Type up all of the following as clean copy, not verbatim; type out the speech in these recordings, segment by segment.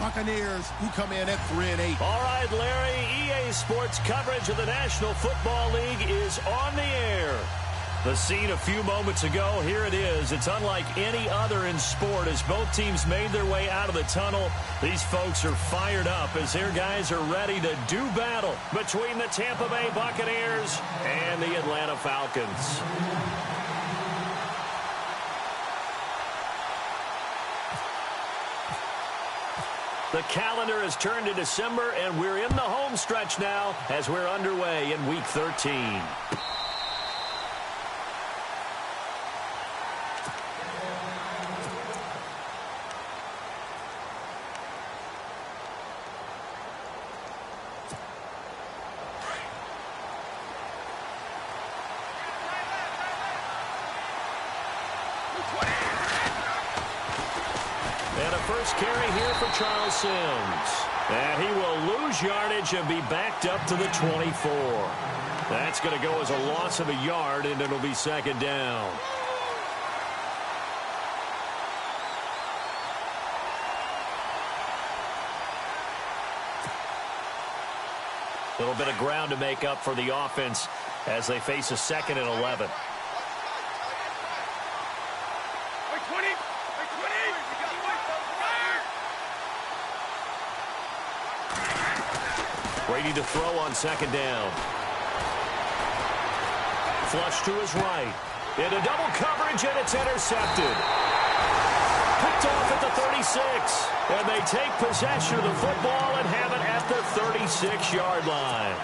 Buccaneers, who come in at 3-8. All right, Larry, EA Sports coverage of the National Football League is on the air. The scene a few moments ago, here it is. It's unlike any other in sport as both teams made their way out of the tunnel. These folks are fired up as their guys are ready to do battle between the Tampa Bay Buccaneers and the Atlanta Falcons. The calendar has turned to December, and we're in the home stretch now as we're underway in Week 13. And a first carry here for Charles Sims. And he will lose yardage and be backed up to the 24. That's going to go as a loss of a yard, and it'll be second down. A little bit of ground to make up for the offense as they face a 2nd and 11. Brady to throw on second down. Flush to his right. Into double coverage, and it's intercepted. Picked off at the 36. And they take possession of the football and have it at the 36-yard line.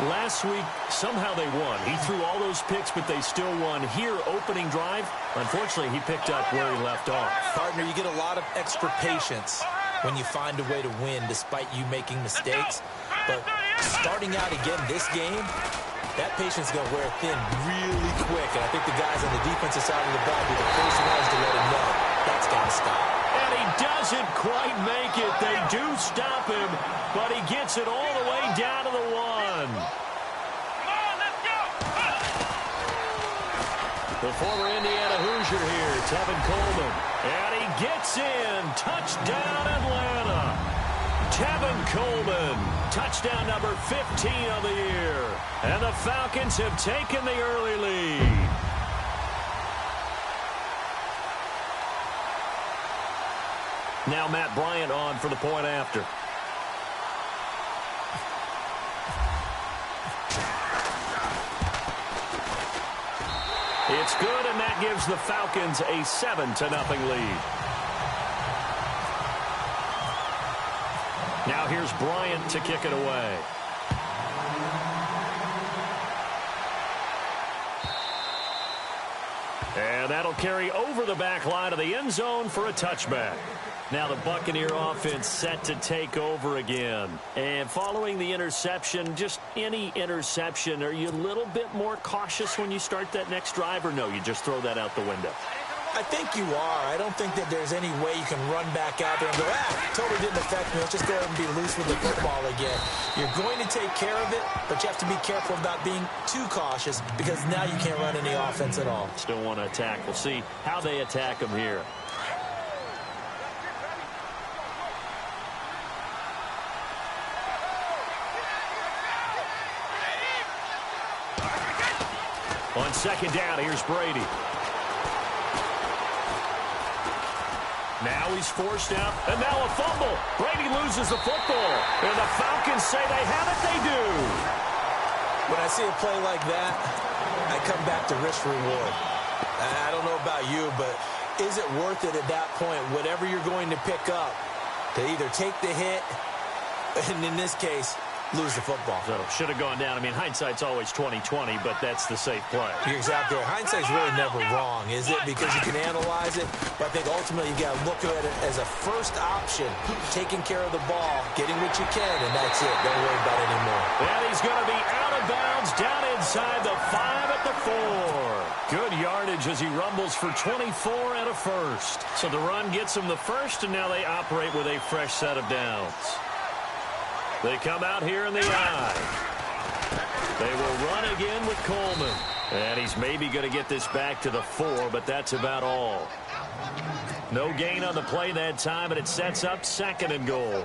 Last week, somehow they won. He threw all those picks, but they still won. Here, opening drive, unfortunately, he picked up where he left off. Partner, you get a lot of extra patience when you find a way to win despite you making mistakes. But starting out again this game, that patience is going to wear thin really quick. And I think the guys on the defensive side of the ball will be the first ones to let him know that's got to stop. And he doesn't quite make it. They do stop him, but he gets it all the way down to the 1. The former Indiana Hoosier here, Tevin Coleman. And he gets in. Touchdown, Atlanta. Tevin Coleman, touchdown number 15 of the year. And the Falcons have taken the early lead. Now Matt Bryant on for the point after. It's good, and that gives the Falcons a 7-0 lead. Now here's Bryant to kick it away. And that'll carry over the back line of the end zone for a touchback. Now the Buccaneer offense set to take over again. And following the interception, just any interception, are you a little bit more cautious when you start that next drive, or no, you just throw that out the window? I think you are. I don't think that there's any way you can run back out there and go, totally didn't affect me. Let's just go ahead and be loose with the football again. You're going to take care of it, but you have to be careful about being too cautious because now you can't run any offense at all. Still want to attack. We'll see how they attack him here. On second down, here's Brady. Now he's forced out, and now a fumble. Brady loses the football, and the Falcons say they have it. They do. When I see a play like that, I come back to risk reward. I don't know about you, but is it worth it at that point, whatever you're going to pick up, to either take the hit, and in this case, lose the football? So should have gone down. I mean, hindsight's always 20/20, but that's the safe play. You're exactly right. Hindsight's really never wrong, is it? Because you can analyze it, but I think ultimately you got to look at it as a first option, taking care of the ball, getting what you can, and that's it. Don't worry about it anymore. And he's going to be out of bounds down inside the 5 at the 4. Good yardage as he rumbles for 24 and a first. So the run gets him the first, and now they operate with a fresh set of downs. They come out here in the I. They will run again with Coleman. And he's maybe going to get this back to the 4, but that's about all. No gain on the play that time, and it sets up 2nd and goal.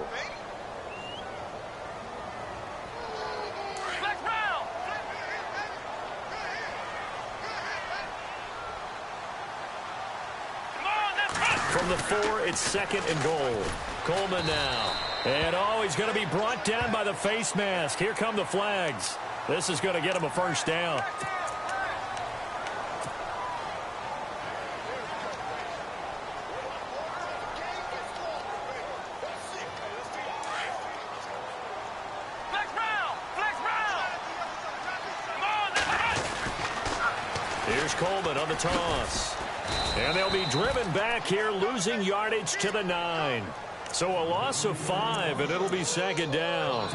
From the 4, it's 2nd and goal. Coleman now. And he's going to be brought down by the face mask. Here come the flags. This is going to get him a first down. Here's Coleman on the toss. And they'll be driven back here, losing yardage to the 9. So a loss of 5, and it'll be 2nd down.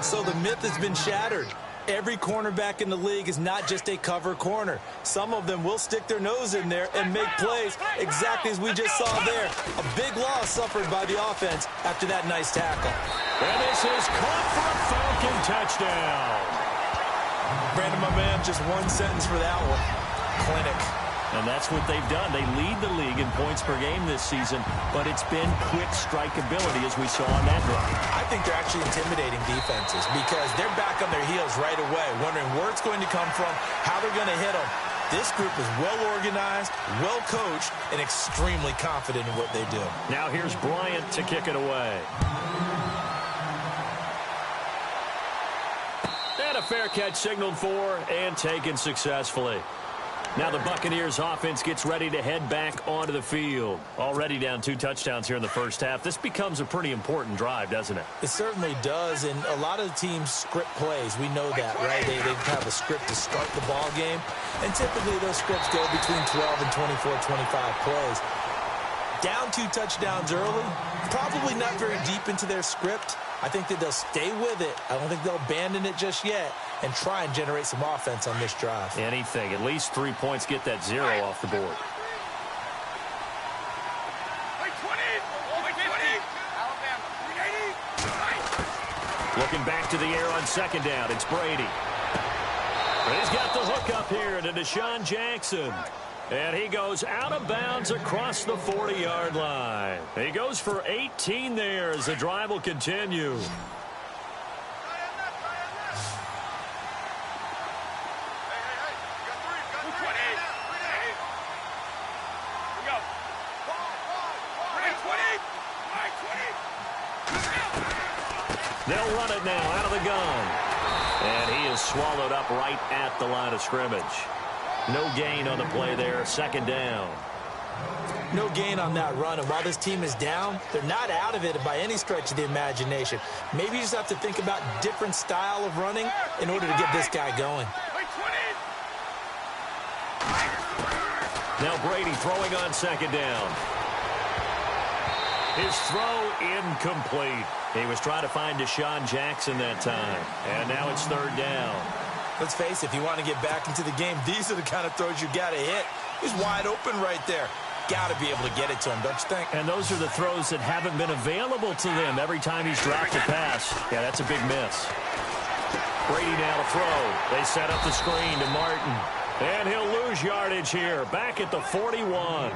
So the myth has been shattered. Every cornerback in the league is not just a cover corner. Some of them will stick their nose in there and make plays exactly as we just saw there. A big loss suffered by the offense after that nice tackle. And this is caught for a Falcon touchdown. Brandon, my man, just one sentence for that one. Clinic. And that's what they've done. They lead the league in points per game this season, but it's been quick strike ability as we saw on that drive. I think they're actually intimidating defenses because they're back on their heels right away, wondering where it's going to come from, how they're going to hit them. This group is well organized, well coached, and extremely confident in what they do. Now here's Bryant to kick it away. And a fair catch signaled for and taken successfully. Now the Buccaneers offense gets ready to head back onto the field. Already down 2 touchdowns here in the first half. This becomes a pretty important drive, doesn't it? It certainly does, and a lot of the teams script plays. We know that, right? They have a script to start the ball game, and typically those scripts go between 12 and 24, 25 plays. Down 2 touchdowns early, probably not very deep into their script. I think that they'll stay with it. I don't think they'll abandon it just yet and try and generate some offense on this drive. Anything. At least 3 points, get that 0 off the board. Looking back to the air on 2nd down. It's Brady. And he's got the hook up here to Deshaun Jackson. And he goes out of bounds across the 40-yard line. He goes for 18 there as the drive will continue. They'll run it now out of the gun. And he is swallowed up right at the line of scrimmage. No gain on the play there, 2nd down. No gain on that run, and while this team is down, they're not out of it by any stretch of the imagination. Maybe you just have to think about different style of running in order to get this guy going. Now Brady throwing on 2nd down. His throw incomplete. He was trying to find Deshaun Jackson that time, and now it's 3rd down. Let's face it, if you want to get back into the game, these are the kind of throws you got to hit. He's wide open right there. Got to be able to get it to him, don't you think? And those are the throws that haven't been available to them every time he's dropped a pass. Yeah, that's a big miss. Brady now to throw. They set up the screen to Martin. And he'll lose yardage here, back at the 41.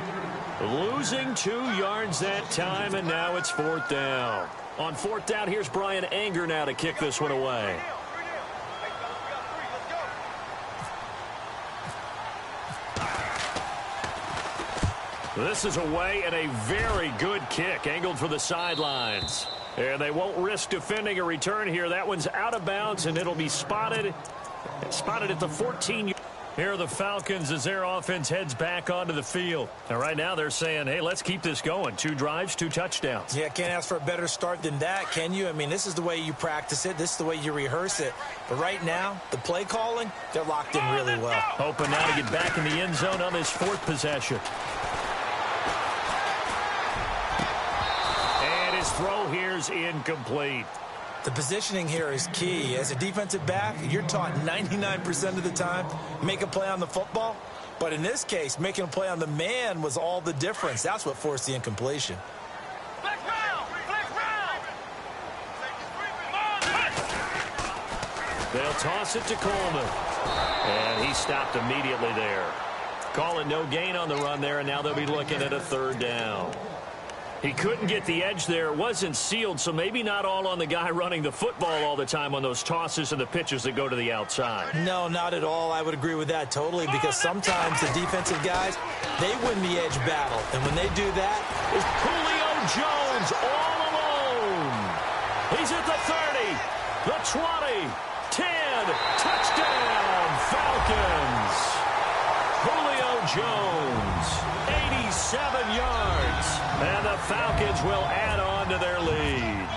Losing 2 yards that time, and now it's 4th down. On 4th down, here's Brian Anger now to kick this one away. This is away and a very good kick, angled for the sidelines. And they won't risk defending a return here. That one's out of bounds, and it'll be spotted at the 14. Here are the Falcons as their offense heads back onto the field. And right now they're saying, hey, let's keep this going. 2 drives, 2 touchdowns. Yeah, can't ask for a better start than that, can you? I mean, this is the way you practice it. This is the way you rehearse it. But right now, the play calling, they're locked in really well. Hoping now to get back in the end zone on this 4th possession. And his throw here is incomplete. The positioning here is key. As a defensive back, you're taught 99% of the time, make a play on the football. But in this case, making a play on the man was all the difference. That's what forced the incompletion. They'll toss it to Coleman. And he stopped immediately there. Call it no gain on the run there, and now they'll be looking at a third down. He couldn't get the edge there. It wasn't sealed, so maybe not all on the guy running the football all the time on those tosses and the pitches that go to the outside. No, not at all. I would agree with that totally, because sometimes the defensive guys, they win the edge battle. And when they do that, it's Julio Jones all alone. He's at the 30, the 20, 10, touchdown, Falcons. Julio Jones, 87 yards. And the Falcons will add on to their lead.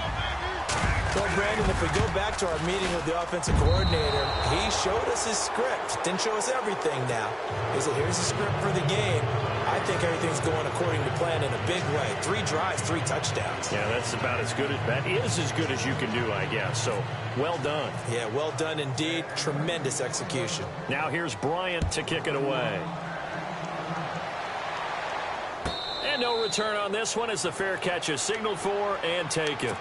Well, Brandon, if we go back to our meeting with the offensive coordinator, he showed us his script. Didn't show us everything now. He said, here's the script for the game. I think everything's going according to plan in a big way. 3 drives, 3 touchdowns. Yeah, that's about as good as that is as good as you can do, I guess. So, well done. Yeah, well done indeed. Tremendous execution. Now here's Bryant to kick it away. And no return on this one as the fair catch is signaled for and taken.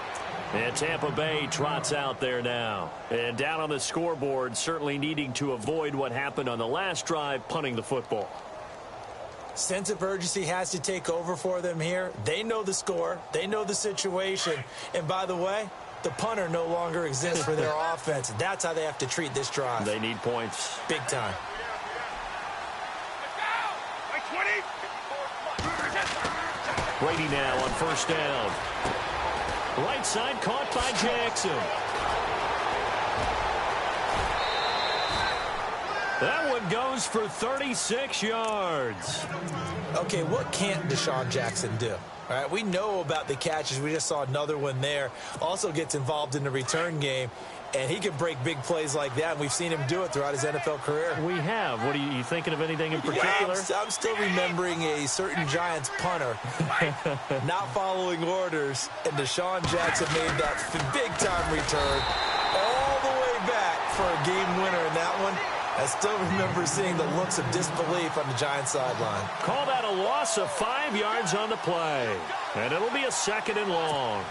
And Tampa Bay trots out there now. And down on the scoreboard, certainly needing to avoid what happened on the last drive, punting the football. Sense of urgency has to take over for them here. They know the score. They know the situation. And by the way, the punter no longer exists for their offense. That's how they have to treat this drive. They need points. Big time. Brady now on first down. Right side caught by Jackson. That one goes for 36 yards. Okay, what can't Deshaun Jackson do? All right, we know about the catches. We just saw another one there. Also gets involved in the return game. And he can break big plays like that, and we've seen him do it throughout his NFL career. We have. What are you thinking of anything in particular? Yeah, I'm still remembering a certain Giants punter not following orders, and Deshaun Jackson made that big-time return all the way back for a game winner in that one. I still remember seeing the looks of disbelief on the Giants sideline. Call that a loss of 5 yards on the play, and it'll be a 2nd and long.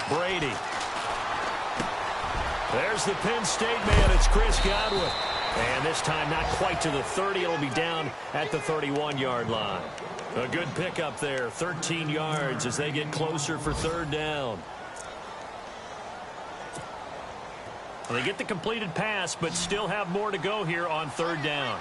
Brady. There's the Penn State man. It's Chris Godwin. And this time not quite to the 30. It'll be down at the 31-yard line. A good pickup there. 13 yards as they get closer for third down. Well, they get the completed pass, but still have more to go here on third down.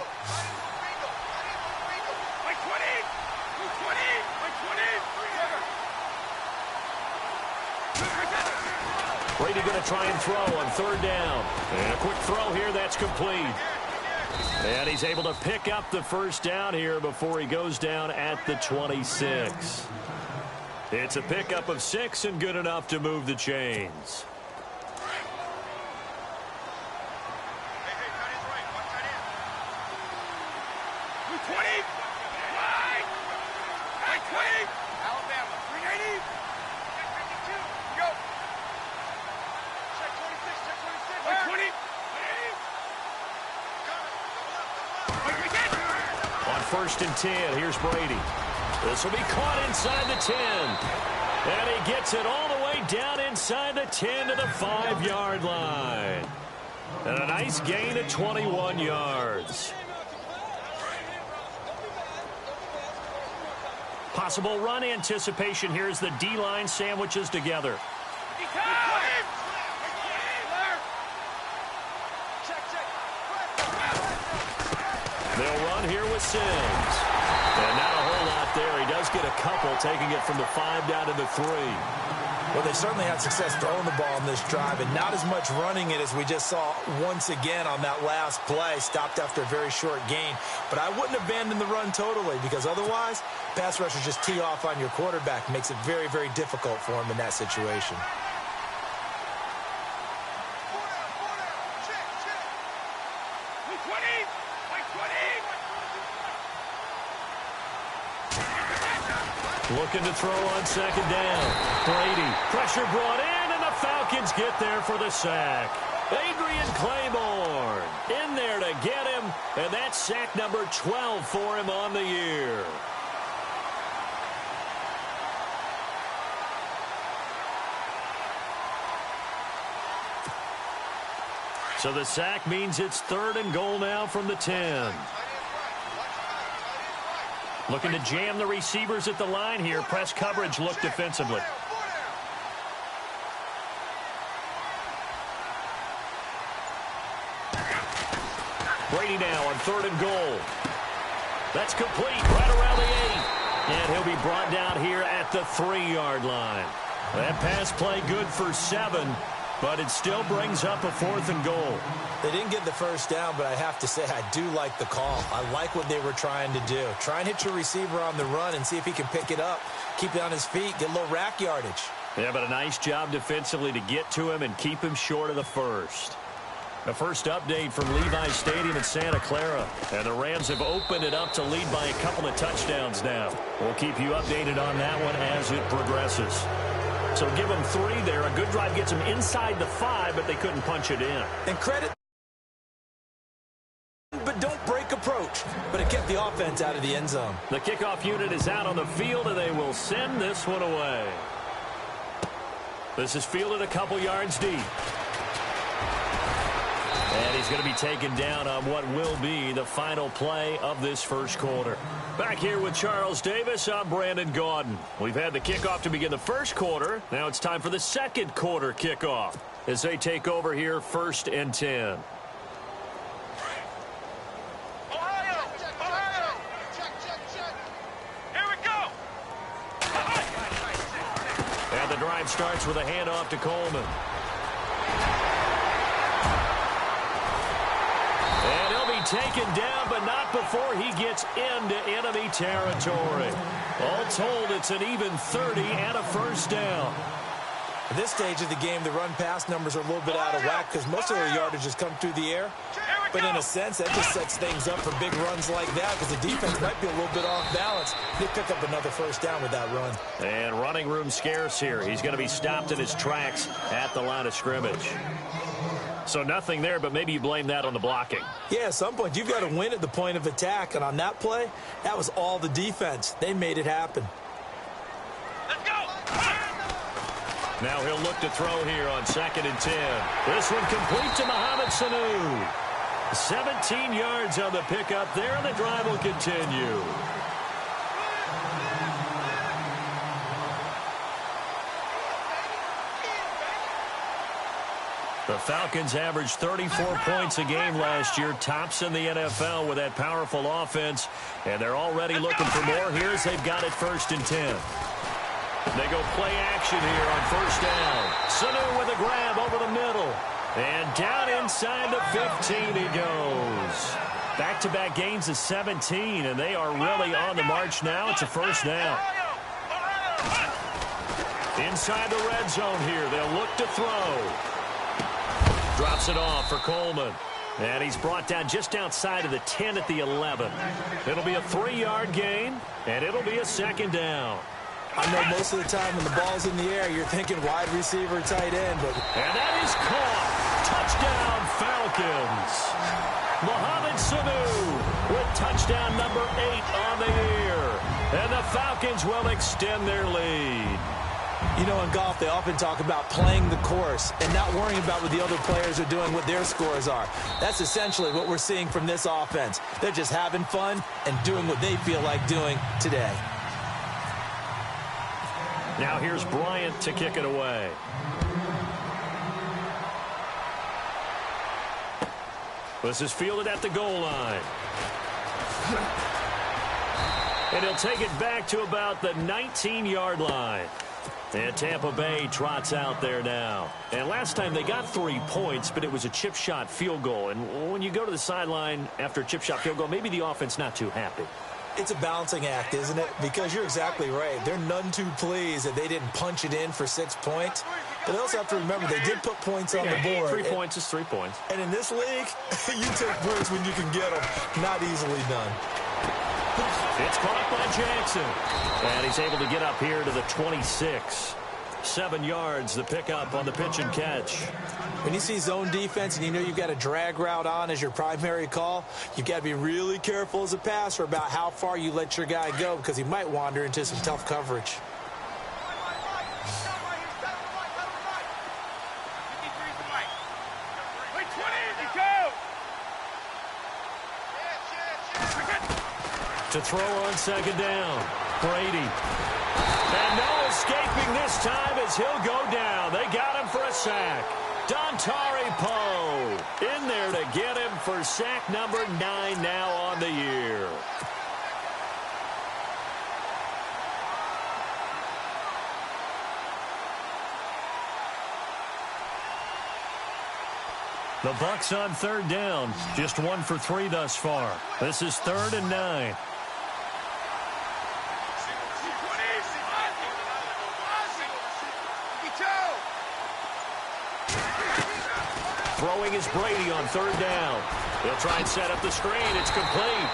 Brady going to try and throw on third down. And a quick throw here, that's complete. And he's able to pick up the first down here before he goes down at the 26. It's a pickup of 6 and good enough to move the chains. First and 10. Here's Brady. This will be caught inside the 10. And he gets it all the way down inside the 10 to the 5-yard line. And a nice gain of 21 yards. Possible run anticipation here as the D-line sandwiches together. They'll run here with Sims. And not a whole lot there. He does get a couple, taking it from the 5 down to the 3. Well, they certainly had success throwing the ball in this drive, and not as much running it as we just saw once again on that last play. Stopped after a very short gain. But I wouldn't abandon the run totally, because otherwise, pass rushers just tee off on your quarterback. Makes it very, very difficult for him in that situation. Looking to throw on second down. Brady, pressure brought in, and the Falcons get there for the sack. Adrian Claiborne in there to get him, and that's sack number 12 for him on the year. So the sack means it's 3rd and goal now from the 10. Looking to jam the receivers at the line here. Press coverage look defensively. Brady now on 3rd and goal. That's complete right around the 8. And he'll be brought down here at the 3-yard line. That pass play good for 7, but it still brings up a 4th and goal. They didn't get the first down, but I have to say I do like the call. I like what they were trying to do. Try and hit your receiver on the run and see if he can pick it up. Keep it on his feet, get a little rack yardage. Yeah, but a nice job defensively to get to him and keep him short of the first. The first update from Levi's Stadium in Santa Clara. And the Rams have opened it up to lead by a couple of touchdowns now. We'll keep you updated on that one as it progresses. So give them 3 there. A good drive gets them inside the 5, but they couldn't punch it in. And credit, but don't break approach. But it kept the offense out of the end zone. The kickoff unit is out on the field, and they will send this one away. This is fielded a couple yards deep. And he's going to be taken down on what will be the final play of this first quarter. Back here with Charles Davis, I'm Brandon Gaudin. We've had the kickoff to begin the first quarter. Now it's time for the second quarter kickoff as they take over here 1st and 10. And the drive starts with a handoff to Coleman. And he'll be taken down, but not before he gets into enemy territory. All told, it's an even 30 and a first down. At this stage of the game, the run-pass numbers are a little bit out of whack because most of their yardage has come through the air. But in a sense, that just sets things up for big runs like that because the defense might be a little bit off balance. They pick up another first down with that run. And running room scarce here. He's going to be stopped in his tracks at the line of scrimmage. So nothing there, but maybe you blame that on the blocking. Yeah, at some point, you've got to win at the point of attack. And on that play, that was all the defense. They made it happen. Let's go! Now he'll look to throw here on 2nd and 10. This one complete to Mohamed Sanu. 17 yards on the pickup there, and the drive will continue. The Falcons averaged 34 points a game last year, tops in the NFL with that powerful offense, and they're already looking for more here as they've got it 1st and 10. They go play action here on 1st down. Sanu with a grab over the middle. And down inside the 15 he goes. Back-to-back gains of 17, and they are really on the march now. It's a 1st down. Inside the red zone here. They'll look to throw. Drops it off for Coleman. And he's brought down just outside of the 10 at the 11. It'll be a 3-yard gain, and it'll be a 2nd down. I know most of the time when the ball's in the air, you're thinking wide receiver, tight end. And that is caught. Touchdown, Falcons. Mohamed Sanu with touchdown number 8 on the year. And the Falcons will extend their lead. You know, in golf, they often talk about playing the course and not worrying about what the other players are doing, what their scores are. That's essentially what we're seeing from this offense. They're just having fun and doing what they feel like doing today. Now here's Bryant to kick it away. This is fielded at the goal line. And he'll take it back to about the 19-yard line. And Tampa Bay trots out there now. And last time they got 3 points, but it was a chip shot field goal. And when you go to the sideline after a chip shot field goal, maybe the offense not too happy. It's a balancing act, isn't it? Because you're exactly right. They're none too pleased that they didn't punch it in for 6 points. But they also have to remember they did put points on the board. 3 points is 3 points. And in this league, you take points when you can get them. Not easily done. It's caught by Jackson. And he's able to get up here to the 26. 7 yards, the pickup on the pitch and catch. When you see zone defense and you know you've got a drag route on as your primary call, you've got to be really careful as a passer about how far you let your guy go because he might wander into some tough coverage. To throw on second down. Brady. And no escaping this time as he'll go down. They got him for a sack. Dontari Poe in there to get him for sack number 9 now on the year. The Bucs on third down. Just 1 for 3 thus far. This is 3rd and 9. Throwing is Brady on third down. He'll try and set up the screen. It's complete.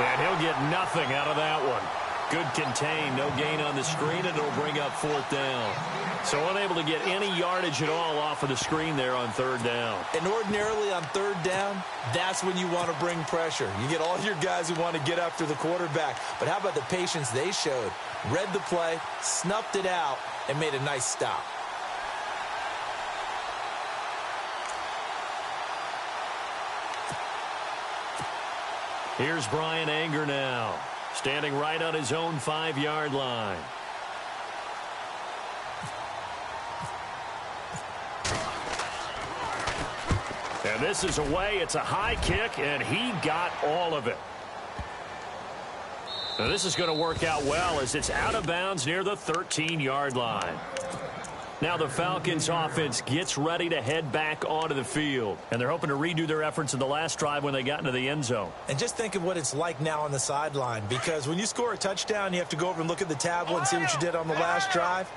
And he'll get nothing out of that one. Good contain. No gain on the screen, and it'll bring up 4th down. So unable to get any yardage at all off of the screen there on third down. And ordinarily on third down, that's when you want to bring pressure. You get all your guys who want to get after the quarterback. But how about the patience they showed? Read the play, snuffed it out, and made a nice stop. Here's Brian Anger now, standing right on his own 5-yard line. And this is away. It's a high kick, and he got all of it. Now this is going to work out well as it's out of bounds near the 13-yard line. Now the Falcons offense gets ready to head back onto the field. And they're hoping to redo their efforts in the last drive when they got into the end zone. And just think of what it's like now on the sideline. Because when you score a touchdown, you have to go over and look at the tablet and see what you did on the last drive.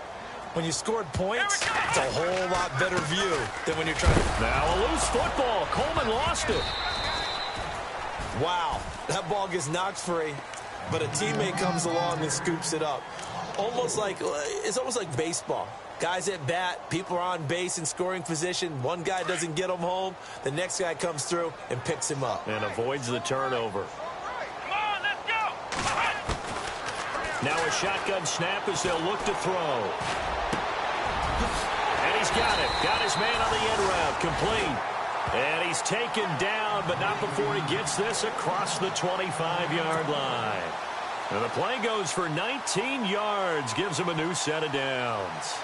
When you scored points, it's a whole lot better view than when you're trying to... Now a loose football. Coleman lost it. Wow, that ball gets knocked free, but a teammate comes along and scoops it up. It's almost like baseball. Guys at bat, people are on base in scoring position. One guy doesn't get him home. The next guy comes through and picks him up. And avoids the turnover. Now a shotgun snap as they'll look to throw. And he's got it. Got his man on the end route. Complete. And he's taken down, but not before he gets this across the 25-yard line. And the play goes for 19 yards. Gives him a new set of downs.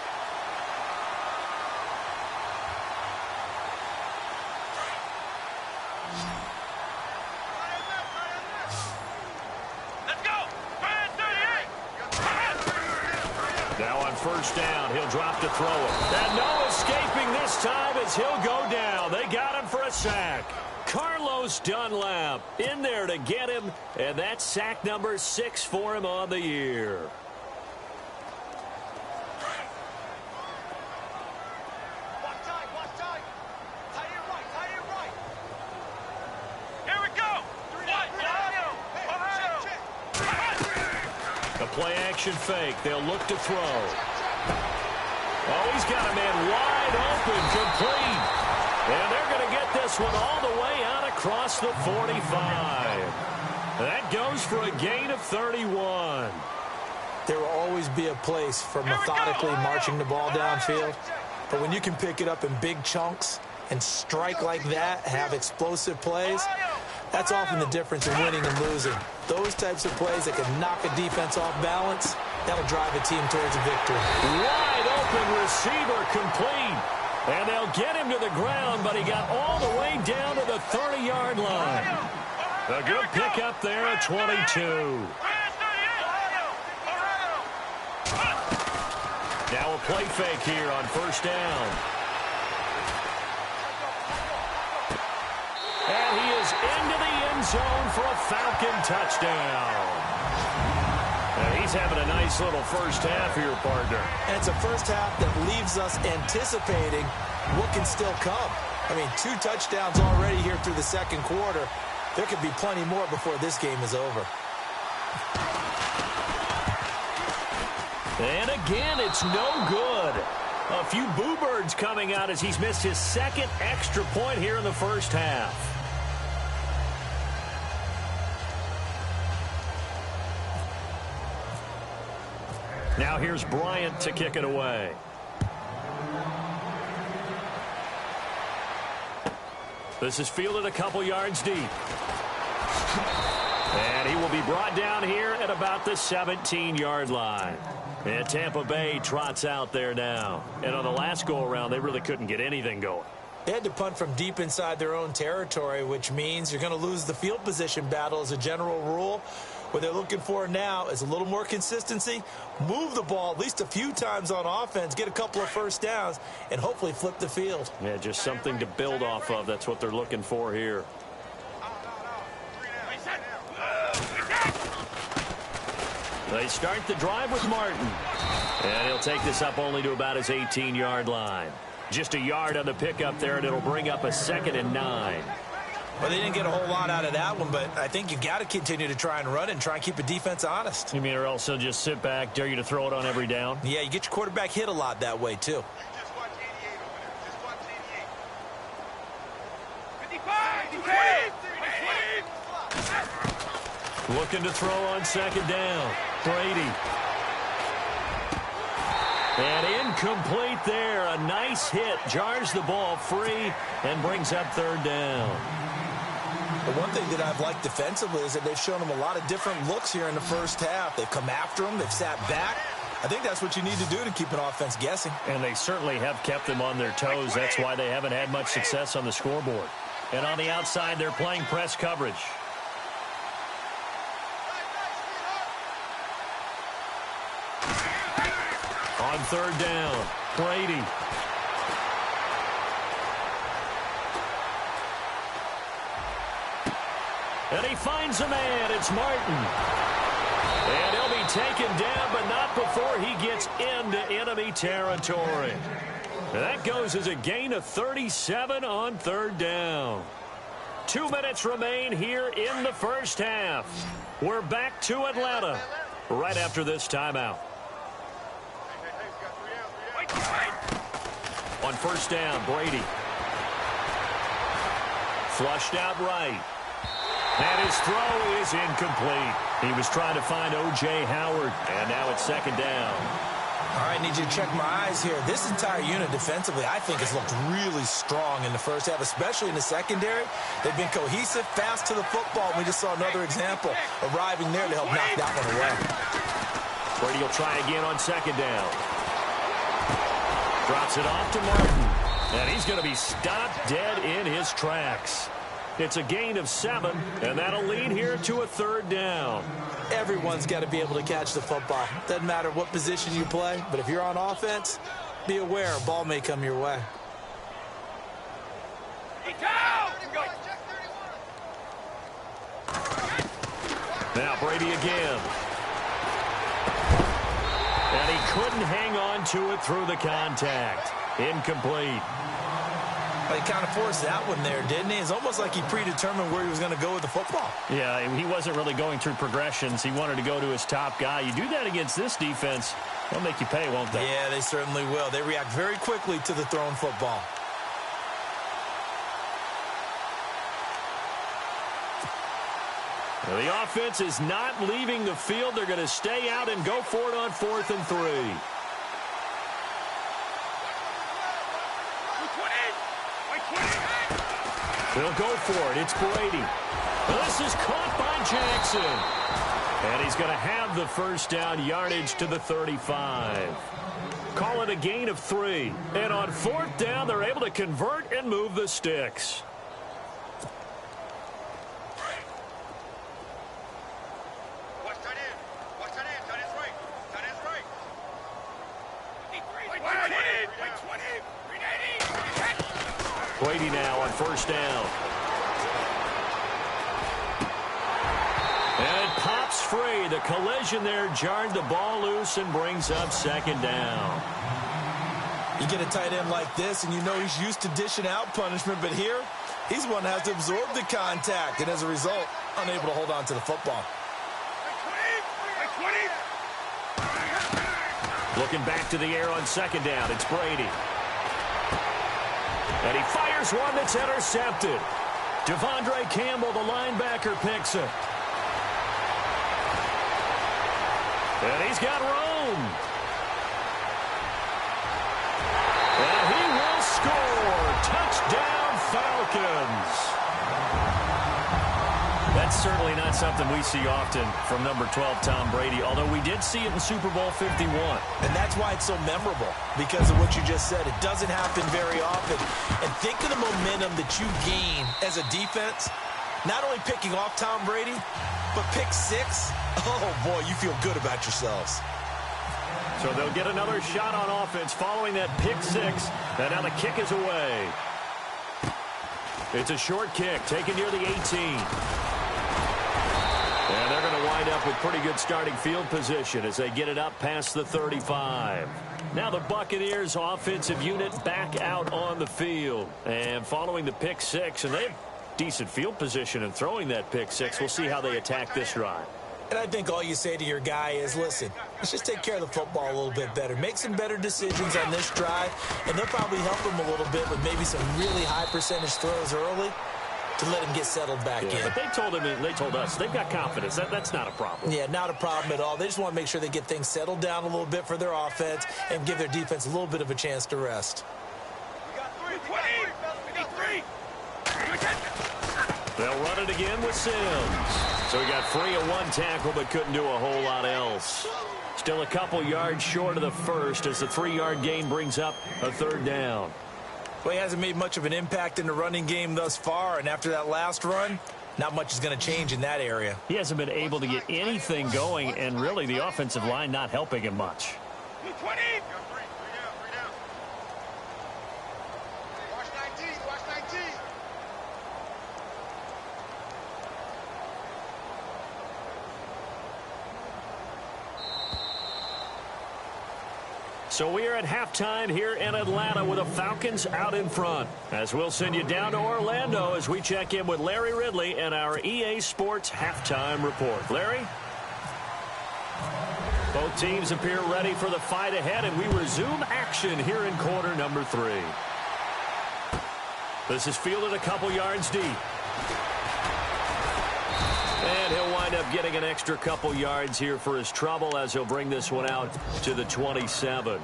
First down, he'll drop to throw it. And no escaping this time as he'll go down. They got him for a sack. Carlos Dunlap in there to get him, and that's sack number 6 for him on the year. A play-action fake. They'll look to throw. Oh, he's got a man wide open, complete. And they're going to get this one all the way out across the 45. That goes for a gain of 31. There will always be a place for methodically marching the ball downfield. But when you can pick it up in big chunks and strike like that, have explosive plays, that's often the difference in winning and losing. Those types of plays that can knock a defense off balance, that'll drive a team towards a victory. Wide open receiver, complete. And they'll get him to the ground, but he got all the way down to the 30-yard line. A good pickup there at 22. Now a play fake here on first down. And he is into the end zone for a Falcon touchdown. And he's having a nice little first half here, partner. And it's a first half that leaves us anticipating what can still come. I mean, 2 touchdowns already here through the second quarter. There could be plenty more before this game is over. And again, it's no good. A few boo birds coming out as he's missed his second extra point here in the first half. Now here's Bryant to kick it away. This is fielded a couple yards deep. And he will be brought down here at about the 17-yard line. And Tampa Bay trots out there now. And on the last go-around, they really couldn't get anything going. They had to punt from deep inside their own territory, which means you're going to lose the field position battle as a general rule. What they're looking for now is a little more consistency, move the ball at least a few times on offense, get a couple of first downs, and hopefully flip the field. Yeah, just something to build off of. That's what they're looking for here. They start the drive with Martin. And he'll take this up only to about his 18-yard line. Just a yard on the pickup there, and it'll bring up a 2nd and 9. Well, they didn't get a whole lot out of that one, but I think you've got to continue to try and run and try and keep the defense honest. You mean, or else they'll just sit back, dare you to throw it on every down? Yeah, you get your quarterback hit a lot that way, too. Looking to throw on 2nd down. Brady. And incomplete there. A nice hit. Jars the ball free and brings up 3rd down. The one thing that I've liked defensively is that they've shown them a lot of different looks here in the first half. They've come after them. They've sat back. I think that's what you need to do to keep an offense guessing. And they certainly have kept them on their toes. That's why they haven't had much success on the scoreboard. And on the outside, they're playing press coverage. On 3rd down, Brady. And he finds a man. It's Martin. And he'll be taken down, but not before he gets into enemy territory. And that goes as a gain of 37 on 3rd down. 2 minutes remain here in the first half. We're back to Atlanta right after this timeout. On 1st down, Brady. Flushed out right. And his throw is incomplete. He was trying to find O.J. Howard. And now it's 2nd down. All right, need you to check my eyes here. This entire unit defensively, I think, has looked really strong in the first half, especially in the secondary. They've been cohesive, fast to the football. We just saw another example arriving there to help knock that one away. Brady will try again on 2nd down. Drops it off to Martin. And he's going to be stopped dead in his tracks. It's a gain of 7, and that'll lead here to a 3rd down. Everyone's got to be able to catch the football. Doesn't matter what position you play, but if you're on offense, be aware a ball may come your way. Now Brady again. And he couldn't hang on to it through the contact. Incomplete. He kind of forced that one there, didn't he? It's almost like he predetermined where he was going to go with the football. Yeah, he wasn't really going through progressions. He wanted to go to his top guy. You do that against this defense, they'll make you pay, won't they? Yeah, they certainly will. They react very quickly to the thrown football. Well, the offense is not leaving the field. They're going to stay out and go for it on 4th and 3. They'll go for it. It's Brady. This is caught by Jackson. And he's going to have the 1st down, yardage to the 35. Call it a gain of 3. And on 4th down, they're able to convert and move the sticks. Brady now on 1st down. And it pops free. The collision there jarred the ball loose and brings up 2nd down. You get a tight end like this, and you know he's used to dishing out punishment, but here, he's one that has to absorb the contact, and as a result, unable to hold on to the football. Looking back to the air on 2nd down, it's Brady. And he fires one that's intercepted. Devondre Campbell, the linebacker, picks it. And he's got room. And he will score. Touchdown, Falcons. That That's certainly not something we see often from number 12, Tom Brady, although we did see it in Super Bowl 51. And that's why it's so memorable, because of what you just said. It doesn't happen very often. And think of the momentum that you gain as a defense, not only picking off Tom Brady, but pick 6. Oh, boy, you feel good about yourselves. So they'll get another shot on offense following that pick 6. And now the kick is away. It's a short kick taken near the 18. And they're going to wind up with pretty good starting field position as they get it up past the 35. Now the Buccaneers offensive unit back out on the field. And following the pick 6, and they have decent field position in throwing that pick 6. We'll see how they attack this drive. And I think all you say to your guy is, listen, let's just take care of the football a little bit better. Make some better decisions on this drive, and they'll probably help him a little bit with maybe some really high percentage throws early to let him get settled back in. But they told him, and they told us, they've got confidence. That's not a problem. Yeah, not a problem at all. They just want to make sure they get things settled down a little bit for their offense and give their defense a little bit of a chance to rest. They'll run it again with Sims. So he got free of one tackle but couldn't do a whole lot else. Still a couple yards short of the first as the 3-yard gain brings up a third down. Well, he hasn't made much of an impact in the running game thus far, and after that last run, not much is going to change in that area. He hasn't been able to get anything going, and really the offensive line not helping him much. 20. So we are at halftime here in Atlanta with the Falcons out in front. As we'll send you down to Orlando as we check in with Larry Ridley and our EA Sports halftime report. Larry? Both teams appear ready for the fight ahead, and we resume action here in quarter number 3. This is fielded a couple yards deep. And he'll wind up getting an extra couple yards here for his trouble as he'll bring this one out to the 27.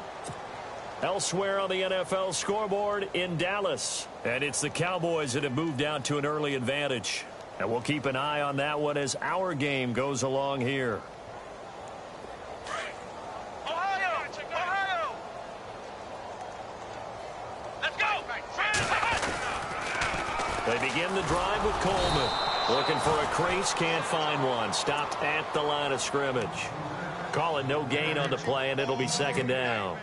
Elsewhere on the NFL scoreboard in Dallas. And it's the Cowboys that have moved out to an early advantage. And we'll keep an eye on that one as our game goes along here. Ohio! Let's go! They begin the drive with Coleman. Looking for a crease, can't find one. Stopped at the line of scrimmage. Call it no gain on the play, and it'll be second down.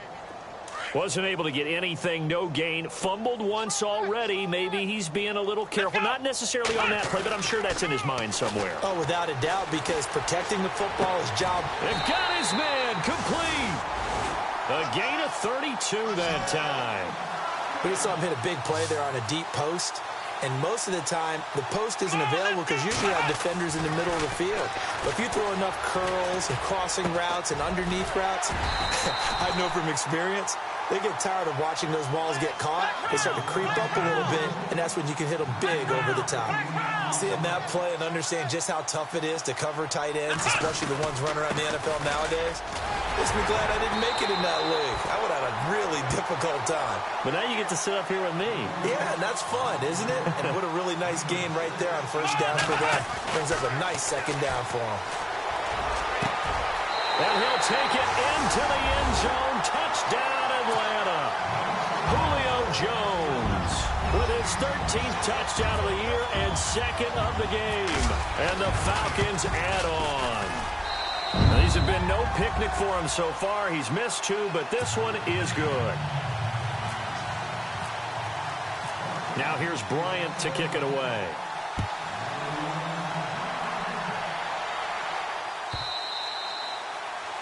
Wasn't able to get anything, no gain. Fumbled once already. Maybe he's being a little careful. Not necessarily on that play, but I'm sure that's in his mind somewhere. Oh, without a doubt, because protecting the football is job. They've got his man complete. A gain of 32 that time. We just saw him hit a big play there on a deep post. And most of the time, the post isn't available because usually you have defenders in the middle of the field. But if you throw enough curls and crossing routes and underneath routes, I know from experience, they get tired of watching those balls get caught. They start to creep up a little bit, and that's when you can hit them big over the top. Seeing that play and understand just how tough it is to cover tight ends, especially the ones running around the NFL nowadays, makes me glad I didn't make it in that league. I would have had a really difficult time. But now you get to sit up here with me. Yeah, and that's fun, isn't it? And what a really nice gain right there on first down for them. Brings up a nice second down for him. And he'll take it into the end zone. Touchdown, Atlanta. Julio Jones with his 13th touchdown of the year and second of the game. And the Falcons add on. Now, these have been no picnic for him so far. He's missed 2, but this one is good. Now here's Bryant to kick it away.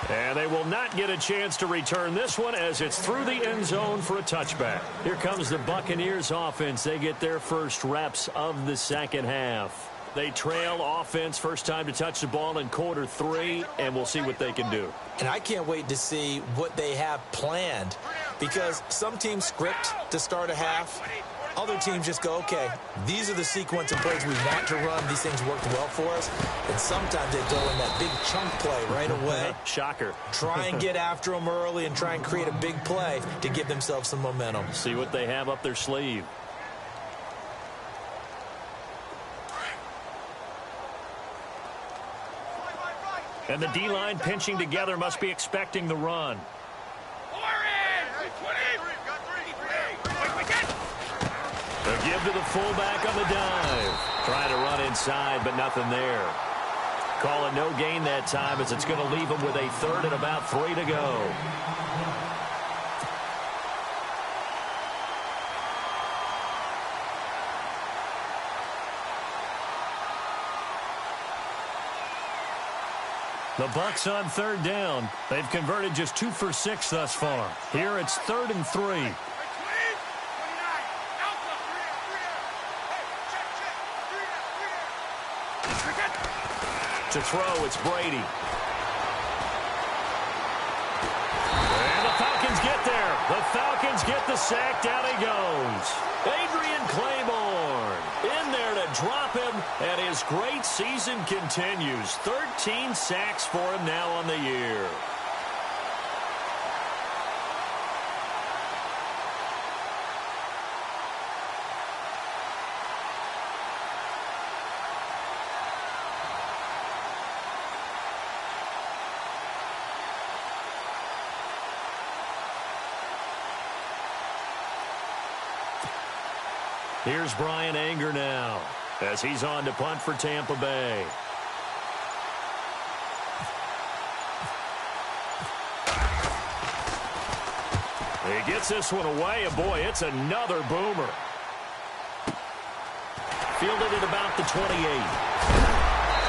And they will not get a chance to return this one as it's through the end zone for a touchback. Here comes the Buccaneers offense. They get their first reps of the second half. They trail offense first time to touch the ball in quarter 3, and we'll see what they can do. And I can't wait to see what they have planned, because some teams script to start a half. Other teams just go, okay, these are the sequence of plays we want to run. These things worked well for us. And sometimes they throw in that big chunk play right away. Shocker. Try and get after them early and try and create a big play to give themselves some momentum. See what they have up their sleeve. And the D-line pinching together must be expecting the run. The give to the fullback on the dive. Trying to run inside, but nothing there. Call it no gain that time as it's going to leave him with a third and about 3 to go. The Bucs on third down. They've converted just 2 for 6 thus far. Here it's 3rd and 3. To throw, it's Brady. And the Falcons get there. The Falcons get the sack. Down he goes. Adrian Claiborne in there to drop him, and his great season continues. 13 sacks for him now on the year. Here's Brian Anger now as he's on to punt for Tampa Bay. He gets this one away, and boy, it's another boomer. Fielded at about the 28.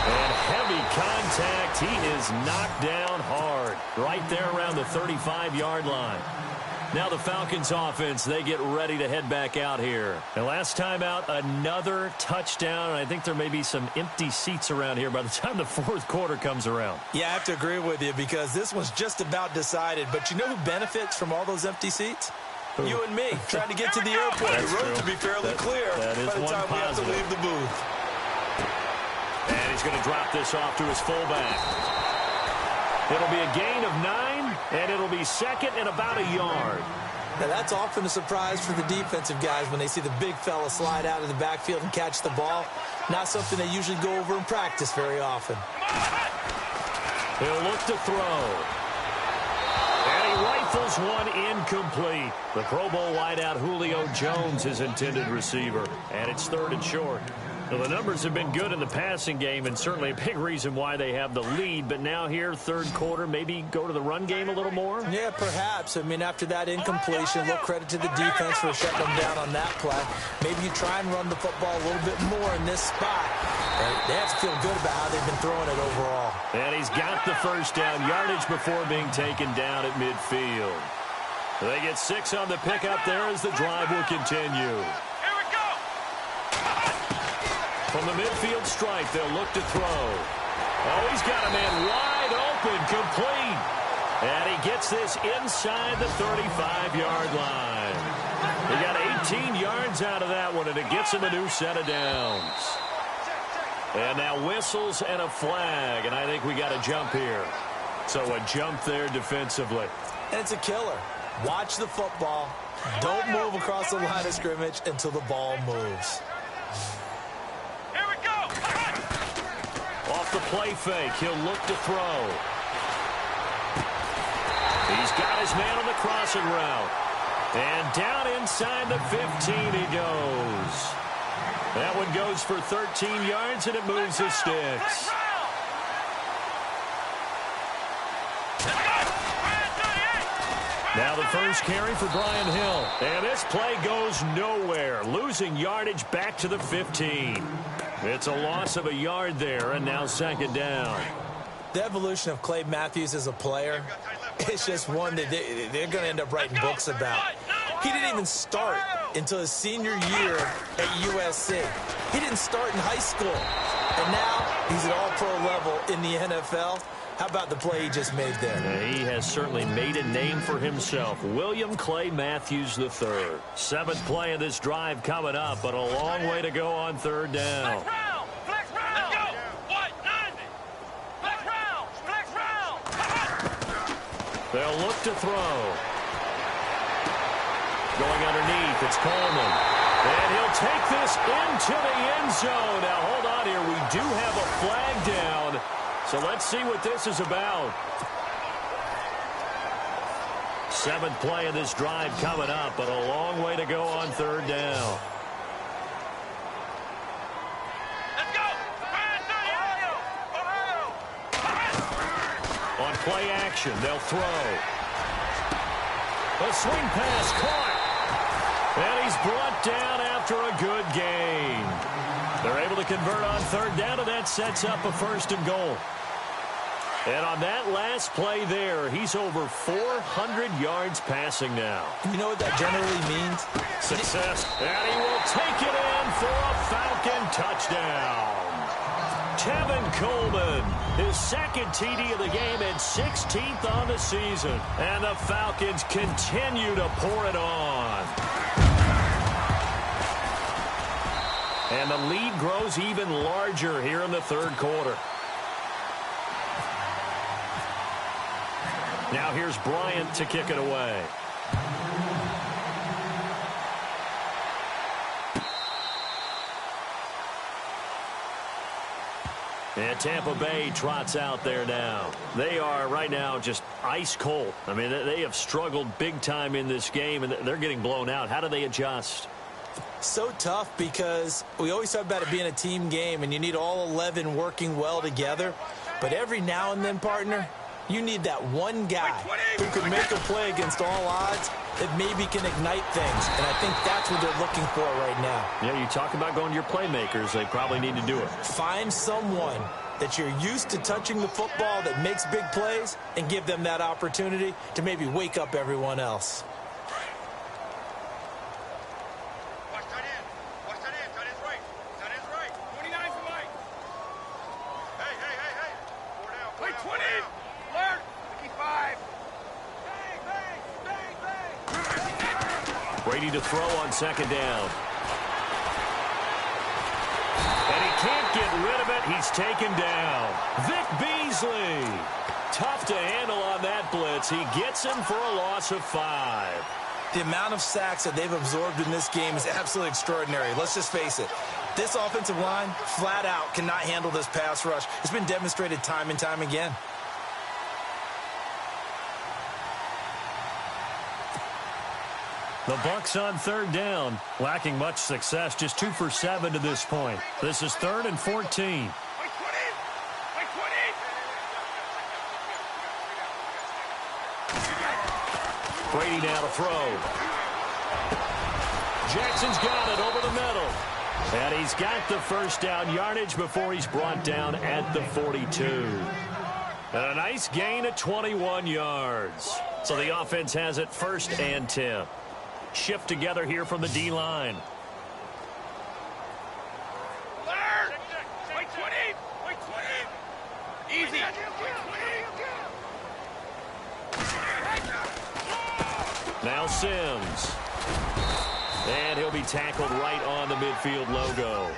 And heavy contact. He is knocked down hard right there around the 35-yard line. Now the Falcons offense, they get ready to head back out here. And last time out, another touchdown. And I think there may be some empty seats around here by the time the fourth quarter comes around. Yeah, I have to agree with you because this one's just about decided. But you know who benefits from all those empty seats? Who? You and me, trying to get to the airport. That's the road true. to be fairly clear that is by the time positive. we have to leave the booth. And he's going to drop this off to his fullback. It'll be a gain of 9, and it'll be second and about a yard. Now, that's often a surprise for the defensive guys when they see the big fella slide out of the backfield and catch the ball. Not something they usually go over in practice very often. He'll look to throw. And he rifles one incomplete. The Pro Bowl wideout Julio Jones, his intended receiver. And it's 3rd and short. Well, the numbers have been good in the passing game, and certainly a big reason why they have the lead. But now here, third quarter, maybe go to the run game a little more? Yeah, perhaps. I mean, after that incompletion, look, credit to the defense for shutting them down on that play. Maybe you try and run the football a little bit more in this spot. They have to feel good about how they've been throwing it overall. And he's got the first down yardage before being taken down at midfield. They get 6 on the pickup there as the drive will continue. From the midfield stripe, they'll look to throw. Oh, he's got a man wide open, complete. And he gets this inside the 35-yard line. He got 18 yards out of that one, and it gets him a new set of downs. And now whistles and a flag, and I think we got a jump here. So a jump there defensively. And it's a killer. Watch the football. Don't move across the line of scrimmage until the ball moves. Off the play fake, he'll look to throw. He's got his man on the crossing route. And down inside the 15 he goes. That one goes for 13 yards, and it moves his sticks. Now the first carry for Brian Hill. And this play goes nowhere. Losing yardage back to the 15. It's a loss of a yard there, and now second down. The evolution of Clay Matthews as a player, it's just one that they're going to end up writing books about. He didn't even start until his senior year at USC. He didn't start in high school. And now he's at all-pro level in the NFL. How about the play he just made there? Yeah, he has certainly made a name for himself. William Clay Matthews III. 7th play of this drive coming up, but a long way to go on third down. They'll look to throw. Going underneath, it's Coleman. And he'll take this into the end zone. Now, hold on here. We do have a flag down. So let's see what this is about. 7th play of this drive coming up, but a long way to go on 3rd down. Let's go! On play action, they'll throw. A swing pass caught. And he's brought down after a good gain. They're able to convert on 3rd down, and that sets up a 1st and goal. And on that last play there, he's over 400 yards passing now. You know what that generally means? Success. And he will take it in for a Falcon touchdown. Tevin Coleman, his 2nd TD of the game and 16th on the season. And the Falcons continue to pour it on. And the lead grows even larger here in the 3rd quarter. Now here's Bryant to kick it away. And Tampa Bay trots out there now. They are right now just ice cold. I mean, they have struggled big time in this game, and they're getting blown out. How do they adjust? So tough because we always talk about it being a team game, and you need all 11 working well together. But every now and then, partner, you need that one guy who can make a play against all odds that maybe can ignite things. And I think that's what they're looking for right now. Yeah, you talk about going to your playmakers. They probably need to do it. Find someone that you're used to touching the football that makes big plays and give them that opportunity to maybe wake up everyone else. Watch that in. Watch that in. That is right. That is right. 29 for Mike. Hey, hey, hey, hey. 4 down. Play 20. Alert. 55. Bang, bang, bang, bang. Brady to throw on 2nd down. And he can't get rid of it. He's taken down. Vic Beasley. Tough to handle on that blitz. He gets him for a loss of 5. The amount of sacks that they've absorbed in this game is absolutely extraordinary. Let's just face it. This offensive line, flat out, cannot handle this pass rush. It's been demonstrated time and time again. The Bucs on 3rd down, lacking much success, just 2 for 7 to this point. This is 3rd and 14. Play 20. Play 20. Brady now to throw. Jackson's got it over the middle. And he's got the 1st down yardage before he's brought down at the 42. And a nice gain of 21 yards. So the offense has it 1st and 10. Shift together here from the D-line. Alert. Play 20. Play 20. Easy. Now Sims. And he'll be tackled right on the midfield logo.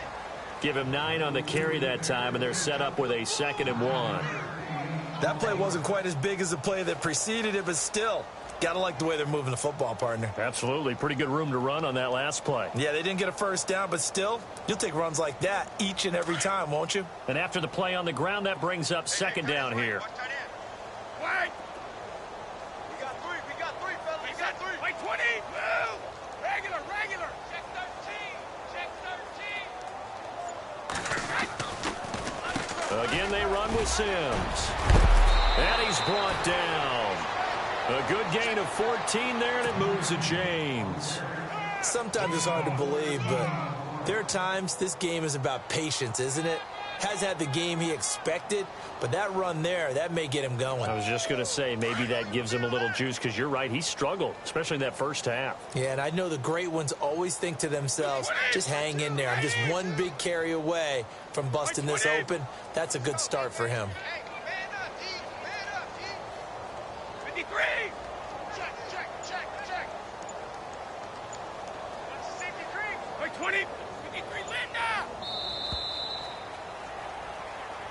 Give him 9 on the carry that time, and they're set up with a 2nd and 1. That play wasn't quite as big as the play that preceded it, but still, gotta like the way they're moving the football, partner. Absolutely. Pretty good room to run on that last play. Yeah, they didn't get a 1st down, but still, you'll take runs like that each and every time, won't you? And after the play on the ground, that brings up 2nd down here. Watch that in. Wait. We got 3. We got 3, fellas. We got 3. Play 20. Move. Regular, regular. Check 13. Check 13. Again, they run with Sims. And he's brought down. A good gain of 14 there, and it moves the chains. Sometimes it's hard to believe, but there are times this game is about patience, isn't it? Has had the game he expected, but that run there, that may get him going. I was just going to say, maybe that gives him a little juice, because you're right, he struggled, especially in that 1st half. Yeah, and I know the great ones always think to themselves, just hang in there. I'm just one big carry away from busting this open. That's a good start for him. Hey, man up, D. Man up, D. 53. Check, check, check, check. 63. Play 20. 53. Linda.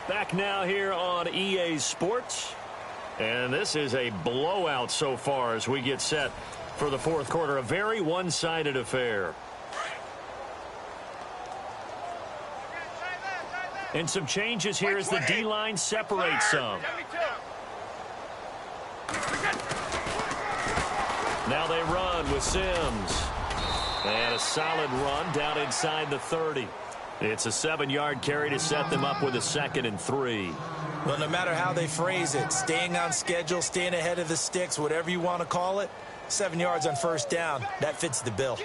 Back now here on EA Sports. And this is a blowout so far as we get set for the 4th quarter. A very one-sided affair. And some changes here as the D-line separates some. Now they run with Sims. And a solid run down inside the 30. It's a 7-yard carry to set them up with a 2nd and 3. Well, no matter how they phrase it, staying on schedule, staying ahead of the sticks, whatever you want to call it, 7 yards on first down, that fits the bill.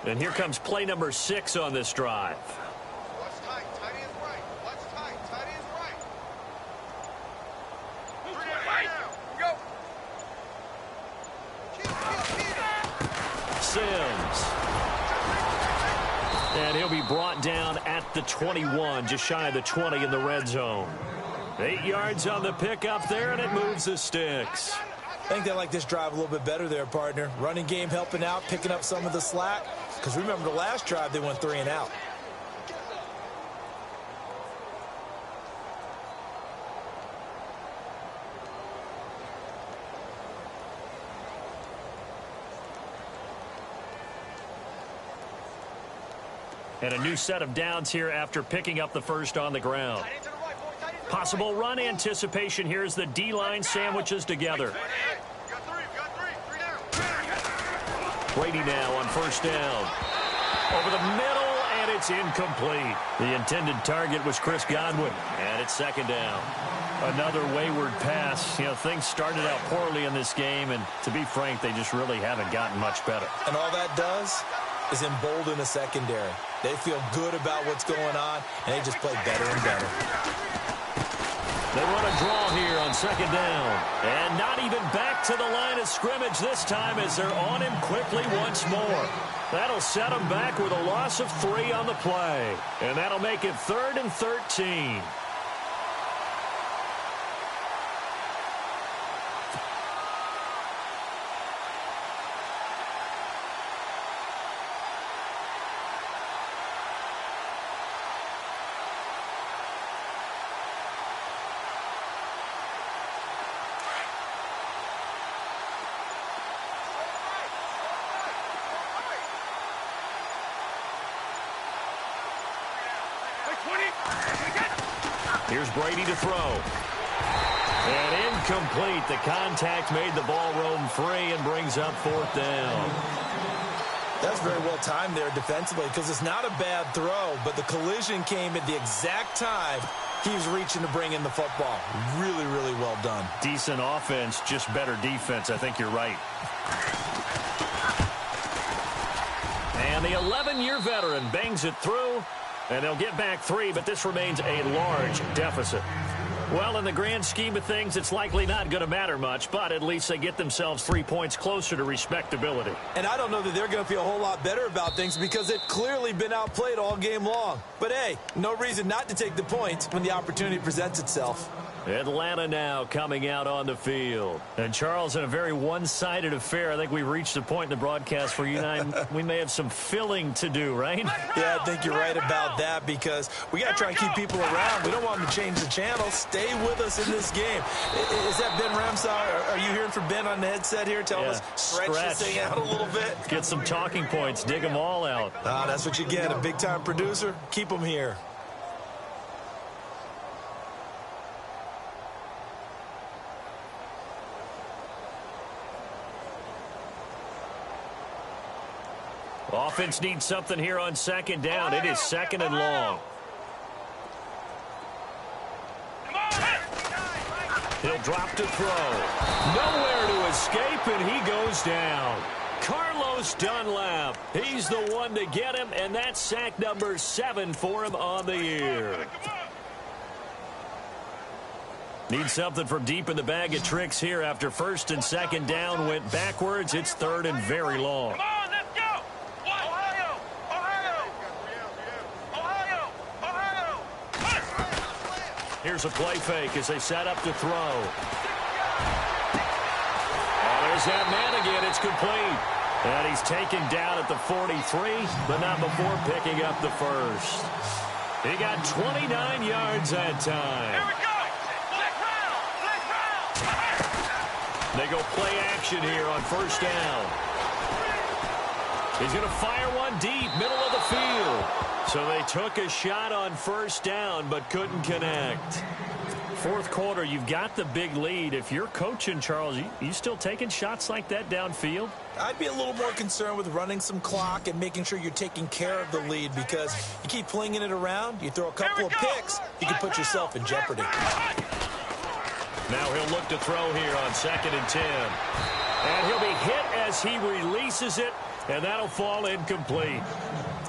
And here comes play number 6 on this drive. Watch tight. Tight is right. Watch tight. Tight is right. Go. Sims. And he'll be brought down at the 21, just shy of the 20 in the red zone. 8 yards on the pickup there, and it moves the sticks. I think they like this drive a little bit better there, partner. Running game helping out, picking up some of the slack. Because remember the last drive, they went 3 and out. And a new set of downs here after picking up the first on the ground. Possible run anticipation here as the D-line sandwiches together. Brady now on first down. Over the middle, and it's incomplete. The intended target was Chris Godwin, and it's 2nd down. Another wayward pass. You know, things started out poorly in this game, and to be frank, they just really haven't gotten much better. And all that does is embolden the secondary. They feel good about what's going on, and they just play better and better. They run a draw here on 2nd down. And not even back to the line of scrimmage this time as they're on him quickly once more. That'll set them back with a loss of 3 on the play. And that'll make it 3rd and 13. Here's Brady to throw. And incomplete. The contact made the ball roam free and brings up 4th down. That's very well timed there defensively because it's not a bad throw, but the collision came at the exact time he was reaching to bring in the football. Really, really well done. Decent offense, just better defense. I think you're right. And the 11-year veteran bangs it through. And they'll get back 3, but this remains a large deficit. Well, in the grand scheme of things, it's likely not going to matter much, but at least they get themselves 3 points closer to respectability. And I don't know that they're going to feel a whole lot better about things because they've clearly been outplayed all game long. But, hey, no reason not to take the points when the opportunity presents itself. Atlanta now coming out on the field. And, Charles, in a very one-sided affair, I think we've reached the point in the broadcast where you and I, we may have some filling to do, right? Yeah, I think you're right about that because we got to try and keep people around. We don't want them to change the channel. Stay with us in this game. Is that Ben Ramsar? Are you hearing from Ben on the headset here telling us stretch this thing out a little bit? Get some talking points. Dig them all out. That's what you get. A big-time producer. Keep them here. Offense needs something here on 2nd down. It is 2nd and long. He'll drop to throw. Nowhere to escape, and he goes down. Carlos Dunlap. He's the one to get him, and that's sack number 7 for him on the year. Need something from deep in the bag of tricks here after 1st and 2nd down went backwards. It's 3rd and very long. Here's a play fake as they set up to throw. Oh, there's that man again. It's complete. And he's taken down at the 43, but not before picking up the first. He got 29 yards that time. They go play action here on first down. He's going to fire one deep, middle of the field. So they took a shot on first down but couldn't connect. Fourth quarter, you've got the big lead. If you're coaching, Charles, you still taking shots like that downfield? I'd be a little more concerned with running some clock and making sure you're taking care of the lead, because you keep flinging it around, you throw a couple of picks, you can put yourself in jeopardy. Now he'll look to throw here on 2nd and 10. And he'll be hit as he releases it, and that'll fall incomplete.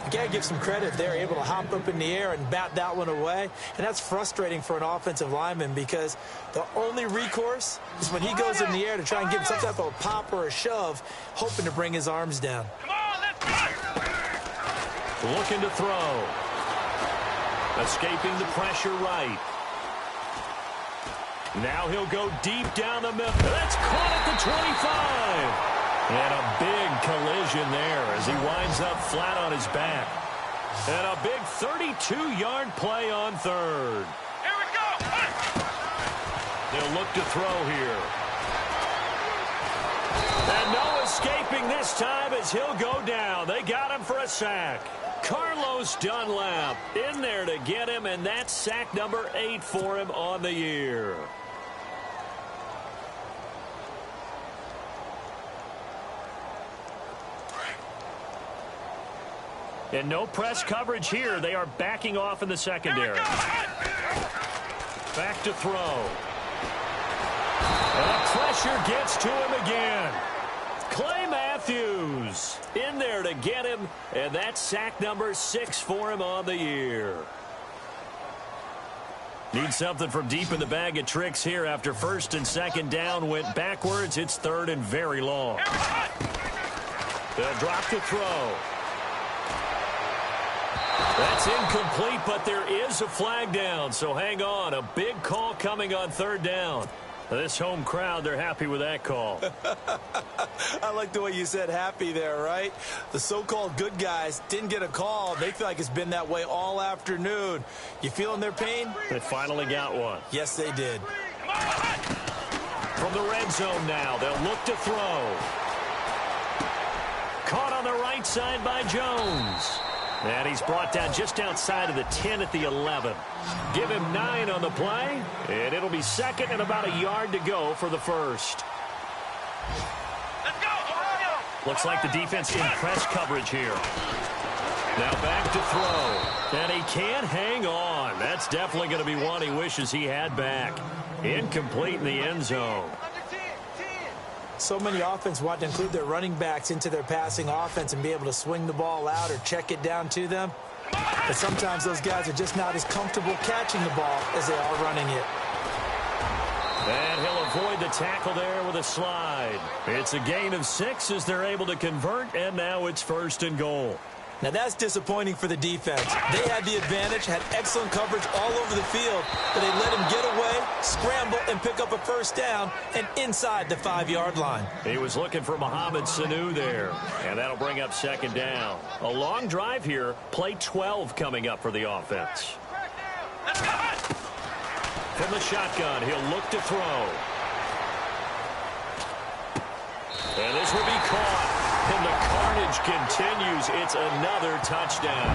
You got to give some credit. They're able to hop up in the air and bat that one away. And that's frustrating for an offensive lineman, because the only recourse is when he goes in the air to try and give some type of a pop or a shove, hoping to bring his arms down. Looking to throw. Escaping the pressure right. Now he'll go deep down the middle. That's caught at the 25. And a big collision there as he winds up flat on his back. And a big 32-yard play on third. Here we go. They'll look to throw here. And no escaping this time as he'll go down. They got him for a sack. Carlos Dunlap in there to get him, and that's sack number 8 for him on the year. And no press coverage here. They are backing off in the secondary. Back to throw. And the pressure gets to him again. Clay Matthews in there to get him, and that's sack number 6 for him on the year. Need something from deep in the bag of tricks here after 1st and 2nd down went backwards. It's 3rd and very long. They'll drop to throw. That's incomplete, but there is a flag down, so hang on. A big call coming on 3rd down. This home crowd, they're happy with that call. I like the way you said happy there, right? The so-called good guys didn't get a call. They feel like it's been that way all afternoon. You feeling their pain? They finally got one. Yes, they did. From the red zone now, they'll look to throw. Caught on the right side by Jones. And he's brought down just outside of the 10 at the 11. Give him 9 on the play, and it'll be 2nd and about a yard to go for the first. Let's go. Looks like the defense in press coverage here. Now back to throw. And he can't hang on. That's definitely going to be one he wishes he had back. Incomplete in the end zone. So many offenses want to include their running backs into their passing offense and be able to swing the ball out or check it down to them. But sometimes those guys are just not as comfortable catching the ball as they are running it. And he'll avoid the tackle there with a slide. It's a gain of 6 as they're able to convert, and now it's 1st and goal. Now that's disappointing for the defense. They had the advantage, had excellent coverage all over the field, but they let him get away, scramble, and pick up a 1st down, and inside the 5-yard line. He was looking for Mohamed Sanu there, and that'll bring up 2nd down. A long drive here, play 12 coming up for the offense. From the shotgun, he'll look to throw. And this will be caught. And the carnage continues. It's another touchdown.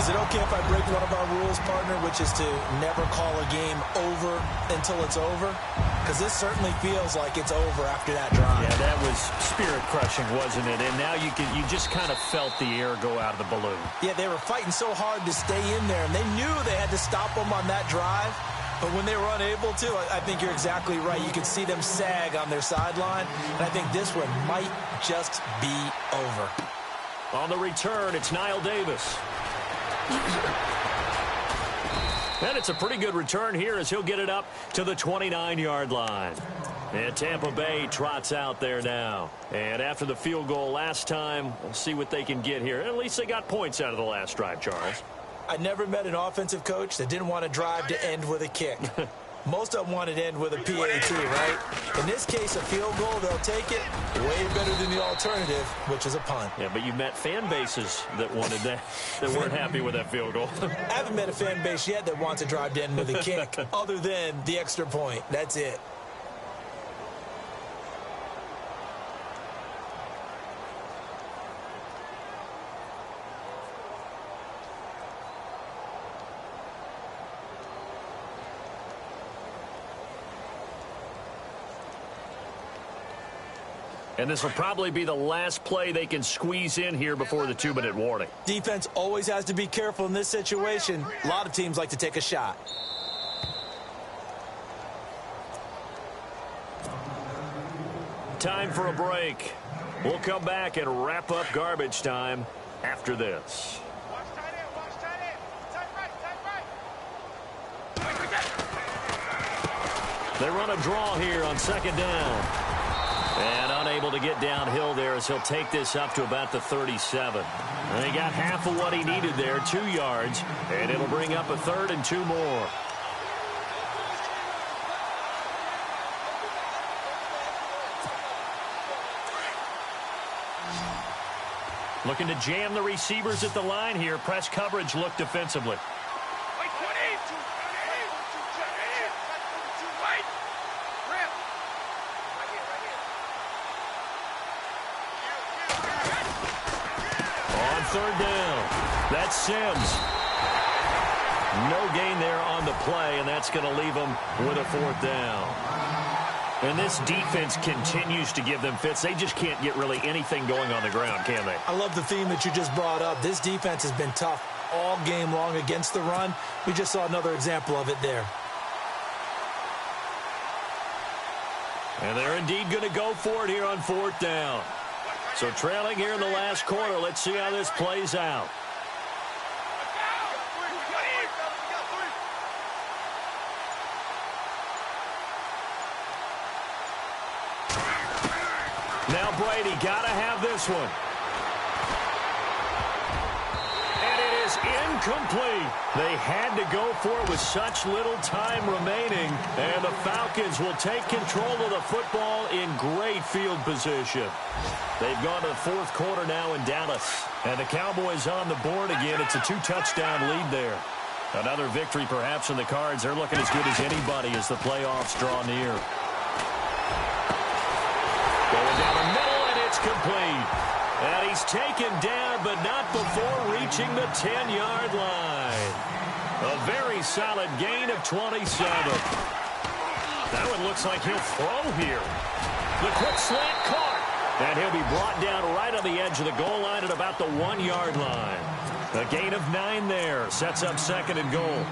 Is it okay if I break one of our rules, partner, which is to never call a game over until it's over? Because this certainly feels like it's over after that drive. Yeah, that was spirit-crushing, wasn't it? And now you just kind of felt the air go out of the balloon. Yeah, they were fighting so hard to stay in there, and they knew they had to stop them on that drive. But when they were unable to, I think you're exactly right. You could see them sag on their sideline, and I think this one might just be over. On the return, it's Niall Davis. And it's a pretty good return here as he'll get it up to the 29-yard line. And Tampa Bay trots out there now. And after the field goal last time, we'll see what they can get here. At least they got points out of the last drive, Charles. I never met an offensive coach that didn't want a drive to end with a kick. Most of them wanted to end with a PAT, right? In this case, a field goal, they'll take it. Way better than the alternative, which is a punt. Yeah, but you met fan bases that wanted that, that weren't happy with that field goal. I haven't met a fan base yet that wants a drive to end with a kick, other than the extra point. That's it. And this will probably be the last play they can squeeze in here before the 2-minute warning. Defense always has to be careful in this situation. A lot of teams like to take a shot. Time for a break. We'll come back and wrap up garbage time after this. Watch tight end, watch tight end. Tight right. They run a draw here on 2nd down. And unable to get downhill there as he'll take this up to about the 37. And he got half of what he needed there, 2 yards. And it'll bring up a 3rd and 2 more. Looking to jam the receivers at the line here. Press coverage look defensively. On 3rd down, that's Sims. No gain there on the play, and that's going to leave them with a 4th down. And this defense continues to give them fits. They just can't get really anything going on the ground, can they? I love the theme that you just brought up. This defense has been tough all game long against the run. We just saw another example of it there. And they're indeed going to go for it here on 4th down. So trailing here in the last quarter. Let's see how this plays out. Now Brady got to have this one. And it is incomplete. They had to go for it with such little time remaining. And the Falcons will take control of the football in great field position. They've gone to the 4th quarter now in Dallas. And the Cowboys on the board again. It's a 2-touchdown lead there. Another victory perhaps in the cards. They're looking as good as anybody as the playoffs draw near. Going down the middle, and it's complete. And he's taken down, but not before reaching the 10-yard line. A very solid gain of 27. Now it looks like he'll throw here. The quick slant caught. And he'll be brought down right on the edge of the goal line at about the 1-yard line. A gain of 9 there. Sets up 2nd and goal.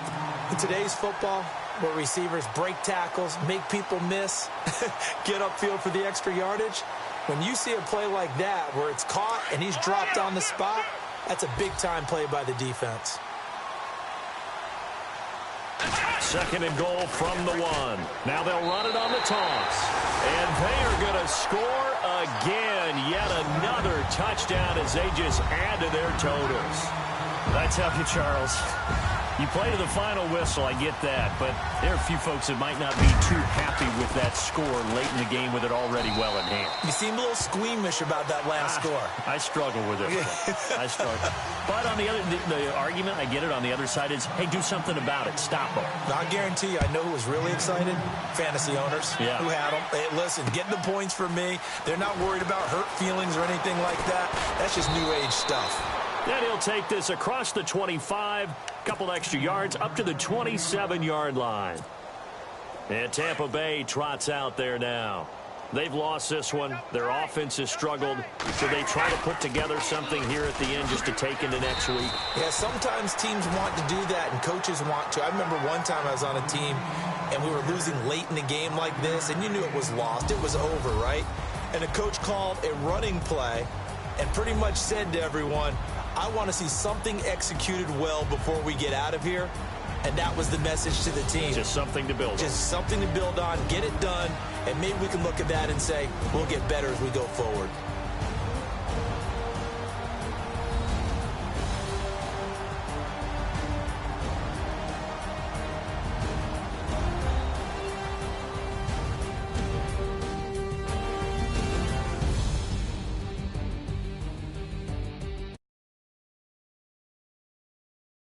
In today's football, where receivers break tackles, make people miss, get upfield for the extra yardage, when you see a play like that where it's caught and he's dropped on the spot, that's a big-time play by the defense. 2nd and goal from the 1. Now they'll run it on the toss. And they are going to score again. Yet another touchdown as they just add to their totals. That's how you, Charles. You play to the final whistle, I get that, but there are a few folks that might not be too happy with that score late in the game with it already well in hand. You seem a little squeamish about that last score. I struggle with it. I struggle. But on the other, the argument, I get it, on the other side is, hey, do something about it. Stop them. I guarantee you, I know who was really excited. Fantasy owners who had them. Hey, listen, getting the points for me. They're not worried about hurt feelings or anything like that. That's just new age stuff. Then he'll take this across the 25, couple extra yards, up to the 27-yard line. And Tampa Bay trots out there now. They've lost this one. Their offense has struggled. So they try to put together something here at the end just to take into next week. Yeah, sometimes teams want to do that and coaches want to. I remember one time I was on a team and we were losing late in the game like this, and you knew it was lost. It was over, right? And the coach called a running play and pretty much said to everyone, I want to see something executed well before we get out of here. And that was the message to the team. Just something to build on. Just something to build on, get it done, and maybe we can look at that and say, we'll get better as we go forward.